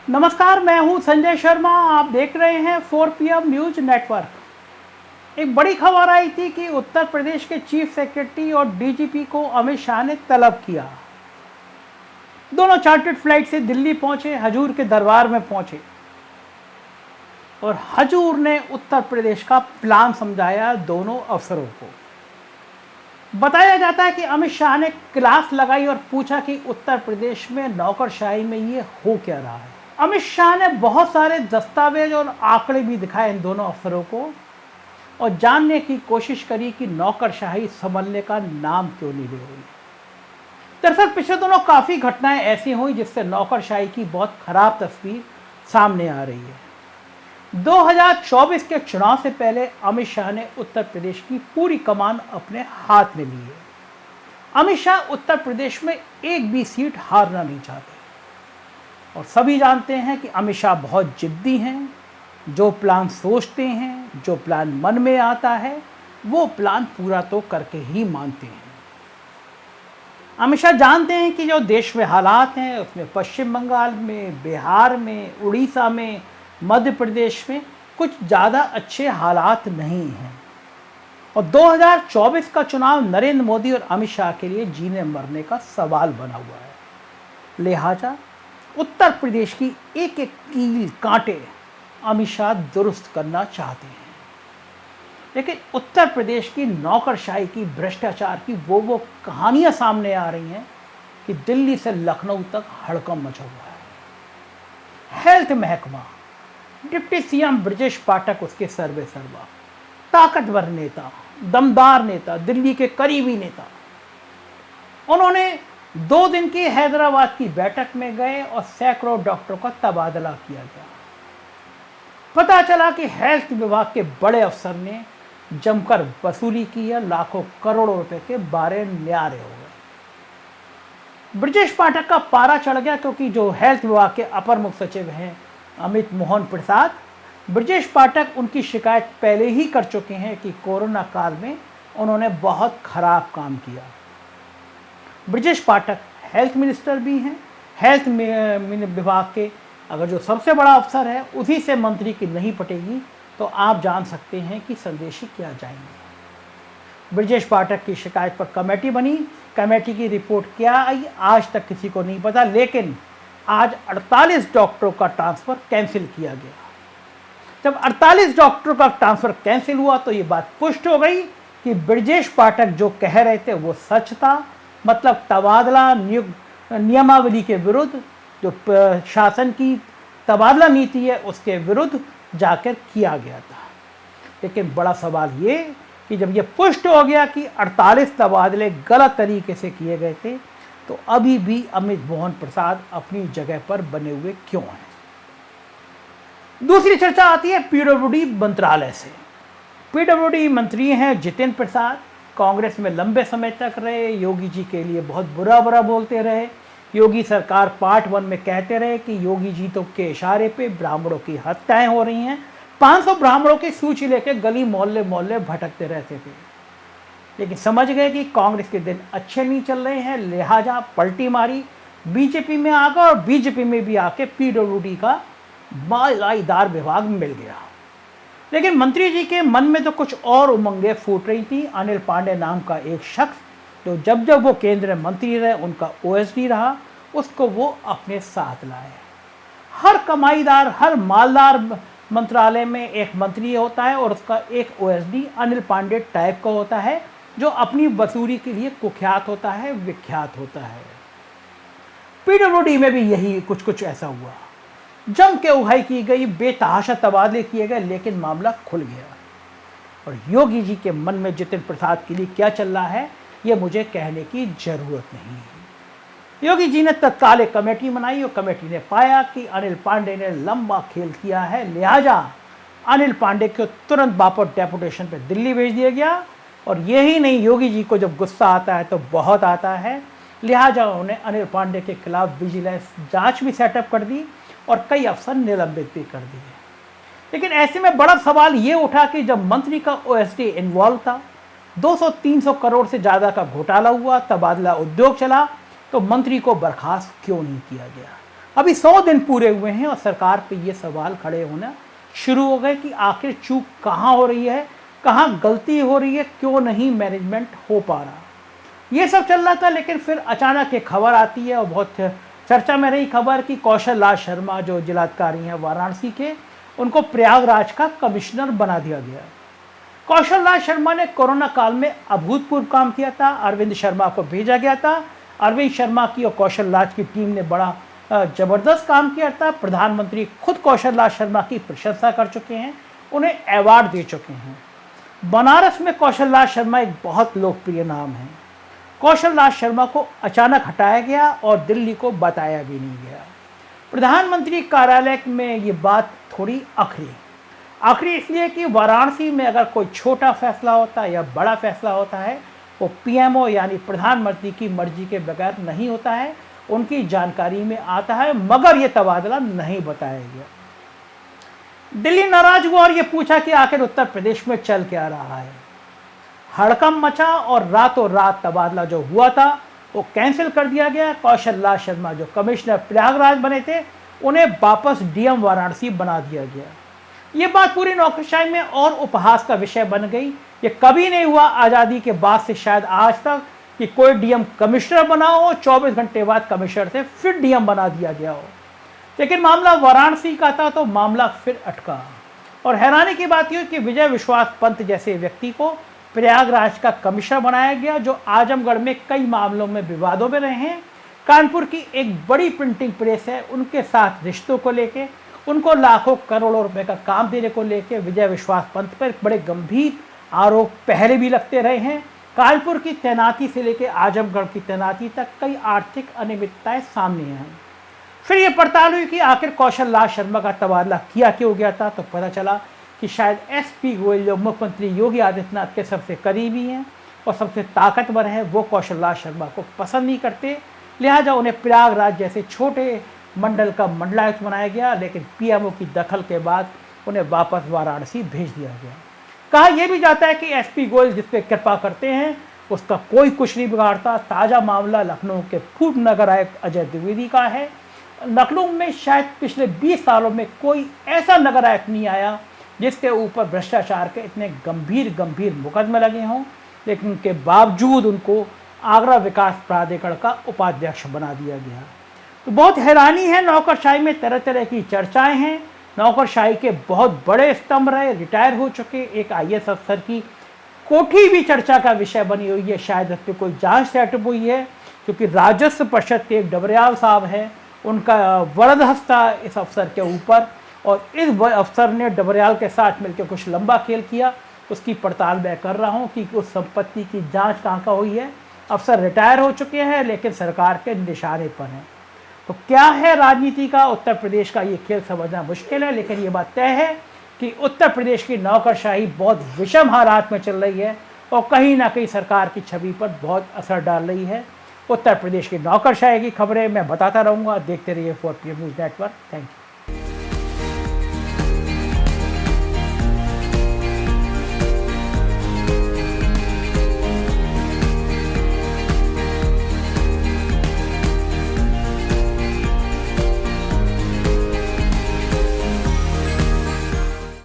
नमस्कार, मैं हूं संजय शर्मा। आप देख रहे हैं 4PM न्यूज नेटवर्क। एक बड़ी खबर आई थी कि उत्तर प्रदेश के चीफ सेक्रेटरी और डीजीपी को अमित शाह ने तलब किया। दोनों चार्टर्ड फ्लाइट से दिल्ली पहुंचे, हजूर के दरबार में पहुंचे और हजूर ने उत्तर प्रदेश का प्लान समझाया दोनों अफसरों को। बताया जाता है कि अमित शाह ने क्लास लगाई और पूछा कि उत्तर प्रदेश में नौकरशाही में ये हो क्या रहा है। अमित शाह ने बहुत सारे दस्तावेज और आंकड़े भी दिखाए इन दोनों अफसरों को और जानने की कोशिश करी कि नौकरशाही संभलने का नाम क्यों नहीं ले रही। दरअसल पिछले दिनों काफ़ी घटनाएं ऐसी हुई जिससे नौकरशाही की बहुत खराब तस्वीर सामने आ रही है। 2024 के चुनाव से पहले अमित शाह ने उत्तर प्रदेश की पूरी कमान अपने हाथ में ली है। अमित शाह उत्तर प्रदेश में एक भी सीट हारना नहीं चाहते और सभी जानते हैं कि अमित शाह बहुत जिद्दी हैं। जो प्लान सोचते हैं, जो प्लान मन में आता है, वो प्लान पूरा तो करके ही मानते हैं। अमित शाह जानते हैं कि जो देश में हालात हैं उसमें पश्चिम बंगाल में, बिहार में, उड़ीसा में, मध्य प्रदेश में कुछ ज़्यादा अच्छे हालात नहीं हैं और 2024 का चुनाव नरेंद्र मोदी और अमित शाह के लिए जीने मरने का सवाल बना हुआ है। लिहाजा उत्तर प्रदेश की एक एक कील कांटे अमित शाह दुरुस्त करना चाहते हैं, लेकिन उत्तर प्रदेश की नौकरशाही की, भ्रष्टाचार की वो कहानियां सामने आ रही हैं कि दिल्ली से लखनऊ तक हड़कंप मचा हुआ है। हेल्थ महकमा, डिप्टी सीएम ब्रजेश पाठक उसके सर्वे सर्वा, ताकतवर नेता, दमदार नेता, दिल्ली के करीबी नेता। उन्होंने 2 दिन की हैदराबाद की बैठक में गए और सैकड़ों डॉक्टरों का तबादला किया गया। पता चला कि हेल्थ विभाग के बड़े अफसर ने जमकर वसूली की है, लाखों करोड़ों रुपए के बारे न्यारे हो गए। ब्रजेश पाठक का पारा चढ़ गया क्योंकि जो हेल्थ विभाग के अपर मुख्य सचिव हैं अमित मोहन प्रसाद, ब्रजेश पाठक उनकी शिकायत पहले ही कर चुके हैं कि कोरोना काल में उन्होंने बहुत खराब काम किया। ब्रजेश पाठक हेल्थ मिनिस्टर भी हैं। हेल्थ विभाग के अगर जो सबसे बड़ा अफसर है उसी से मंत्री की नहीं पटेगी तो आप जान सकते हैं कि संदेश क्या जाएंगे। ब्रजेश पाठक की शिकायत पर कमेटी बनी। कमेटी की रिपोर्ट क्या आई आज तक किसी को नहीं पता, लेकिन आज 48 डॉक्टरों का ट्रांसफ़र कैंसिल किया गया। जब 48 डॉक्टरों का ट्रांसफ़र कैंसिल हुआ तो ये बात पुष्ट हो गई कि ब्रजेश पाठक जो कह रहे थे वो सच था। मतलब तबादला नियमावली के विरुद्ध, जो शासन की तबादला नीति है उसके विरुद्ध जाकर किया गया था। लेकिन बड़ा सवाल ये कि जब ये पुष्ट हो गया कि 48 तबादले गलत तरीके से किए गए थे तो अभी भी अमित मोहन प्रसाद अपनी जगह पर बने हुए क्यों हैं। दूसरी चर्चा आती है पीडब्ल्यूडी मंत्रालय से। पीडब्ल्यूडी मंत्री हैं जितेंद्र प्रसाद, कांग्रेस में लंबे समय तक रहे, योगी जी के लिए बहुत बुरा बोलते रहे। योगी सरकार पार्ट 1 में कहते रहे कि योगी जी तो के इशारे पे ब्राह्मणों की हत्याएं हो रही हैं। 500 ब्राह्मणों की सूची लेकर गली मोहल्ले मोहल्ले भटकते रहते थे, लेकिन समझ गए कि कांग्रेस के दिन अच्छे नहीं चल रहे हैं, लिहाजा पलटी मारी, बीजेपी में आ गए और बीजेपी में भी आके पीडब्ल्यूडी का मालाईदार विभाग मिल गया। लेकिन मंत्री जी के मन में तो कुछ और उमंगें फूट रही थी। अनिल पांडे नाम का एक शख्स जो जब वो केंद्रीय मंत्री रहे, उनका ओएसडी रहा, उसको वो अपने साथ लाए। हर कमाईदार, हर मालदार मंत्रालय में एक मंत्री होता है और उसका एक ओएसडी अनिल पांडे टाइप का होता है जो अपनी वसूली के लिए कुख्यात होता है, विख्यात होता है। पीडब्ल्यूडी में भी यही कुछ ऐसा हुआ। जम के उहाई की गई, बेतहाशा तबादले किए गए, लेकिन मामला खुल गया। और योगी जी के मन में जितेंद्र प्रसाद के लिए क्या चल रहा है ये मुझे कहने की जरूरत नहीं है। योगी जी ने तत्काल एक कमेटी बनाई और कमेटी ने पाया कि अनिल पांडे ने लंबा खेल किया है, लिहाजा अनिल पांडे को तुरंत वापस डेपुटेशन पे दिल्ली भेज दिया गया। और यही नहीं, योगी जी को जब गुस्सा आता है तो बहुत आता है, लिहाजा उन्होंने अनिल पांडे के खिलाफ विजिलेंस जांच भी सेटअप कर दी और कई अफसर निलंबित भी कर दिए। लेकिन ऐसे में बड़ा सवाल ये उठा कि जब मंत्री का ओएसडी इन्वॉल्व था, 200-300 करोड़ से ज़्यादा का घोटाला हुआ, तबादला उद्योग चला, तो मंत्री को बर्खास्त क्यों नहीं किया गया। अभी 100 दिन पूरे हुए हैं और सरकार पे ये सवाल खड़े होना शुरू हो गए कि आखिर चूक कहाँ हो रही है, कहाँ गलती हो रही है, क्यों नहीं मैनेजमेंट हो पा रहा। ये सब चल रहा था, लेकिन फिर अचानक एक खबर आती है और बहुत चर्चा में रही खबर कि कौशल राज शर्मा जो जिलाधिकारी हैं वाराणसी के, उनको प्रयागराज का कमिश्नर बना दिया गया। कौशल राज शर्मा ने कोरोना काल में अभूतपूर्व काम किया था। अरविंद शर्मा को भेजा गया था। अरविंद शर्मा की और कौशल राज की टीम ने बड़ा जबरदस्त काम किया था। प्रधानमंत्री खुद कौशल राज शर्मा की प्रशंसा कर चुके हैं, उन्हें अवार्ड दे चुके हैं। बनारस में कौशल राज शर्मा एक बहुत लोकप्रिय नाम है। कौशल राज शर्मा को अचानक हटाया गया और दिल्ली को बताया भी नहीं गया। प्रधानमंत्री कार्यालय में ये बात थोड़ी आखिरी इसलिए कि वाराणसी में अगर कोई छोटा फैसला होता है या बड़ा फैसला होता है, वो पीएमओ यानी प्रधानमंत्री की मर्जी के बगैर नहीं होता है, उनकी जानकारी में आता है, मगर ये तबादला नहीं बताया गया। दिल्ली नाराज हुआ और ये पूछा कि आखिर उत्तर प्रदेश में चल क्या रहा है। हड़कंप मचा और रातों रात तबादला जो हुआ था वो कैंसिल कर दिया गया। कौशल राज शर्मा जो कमिश्नर प्रयागराज बने थे, उन्हें वापस डीएम वाराणसी बना दिया गया। ये बात पूरी नौकरशाही में और उपहास का विषय बन गई। ये कभी नहीं हुआ आज़ादी के बाद से शायद आज तक कि कोई डीएम कमिश्नर बना हो, 24 घंटे बाद कमिश्नर से फिर डीएम बना दिया गया हो। लेकिन मामला वाराणसी का था तो मामला फिर अटका। और हैरानी की बात यह कि विजय विश्वास पंत जैसे व्यक्ति को प्रयागराज का कमिश्नर बनाया गया, जो आजमगढ़ में कई मामलों में विवादों में रहे हैं। कानपुर की एक बड़ी प्रिंटिंग प्रेस है, उनके साथ रिश्तों को लेके, उनको लाखों करोड़ों रुपए का काम देने को लेके विजय विश्वास पंत पर बड़े गंभीर आरोप पहले भी लगते रहे हैं। कानपुर की तैनाती से लेकर आजमगढ़ की तैनाती तक कई आर्थिक अनियमितताएं सामने आई। फिर ये पड़ताल हुई कि आखिर कौशल राज शर्मा का तबादला किया क्यों गया था, तो पता चला कि शायद एसपी गोयल जो मुख्यमंत्री योगी आदित्यनाथ के सबसे करीबी हैं और सबसे ताकतवर हैं, वो कौशल राज शर्मा को पसंद नहीं करते। लिहाजा उन्हें प्रयागराज जैसे छोटे मंडल का मंडलायुक्त बनाया गया, लेकिन पीएमओ की दखल के बाद उन्हें वापस वाराणसी भेज दिया गया। कहा यह भी जाता है कि एसपी गोयल जिस पे कृपा करते हैं उसका कोई कुछ नहीं बिगाड़ता। ताज़ा मामला लखनऊ के पूर्व नगर आयुक्त अजय द्विवेदी का है। लखनऊ में शायद पिछले 20 सालों में कोई ऐसा नगर आयुक्त नहीं आया जिसके ऊपर भ्रष्टाचार के इतने गंभीर मुकदमे लगे हों, लेकिन उनके बावजूद उनको आगरा विकास प्राधिकरण का उपाध्यक्ष बना दिया गया। तो बहुत हैरानी है, नौकरशाही में तरह तरह की चर्चाएं हैं। नौकरशाही के बहुत बड़े स्तंभ रहे, रिटायर हो चुके एक आईएएस अफसर की कोठी भी चर्चा का विषय बनी हुई है। शायद इस पर कोई जांच सेटअप हुई है, क्योंकि राजस्व परिषद के एक डबरियाल साहब हैं, उनका वरद हस्ता इस अफसर के ऊपर, और इस अफसर ने डबरियाल के साथ मिलकर कुछ लंबा खेल किया। उसकी पड़ताल मैं कर रहा हूँ कि उस संपत्ति की जांच कहाँ का हुई है। अफसर रिटायर हो चुके हैं, लेकिन सरकार के निशाने पर हैं। तो क्या है राजनीति का उत्तर प्रदेश का, ये खेल समझना मुश्किल है, लेकिन ये बात तय है कि उत्तर प्रदेश की नौकरशाही बहुत विषम हालात में चल रही है और कहीं ना कहीं सरकार की छवि पर बहुत असर डाल रही है। उत्तर प्रदेश की नौकरशाही की खबरें मैं बताता रहूँगा। देखते रहिए 4PM news network. Thank you.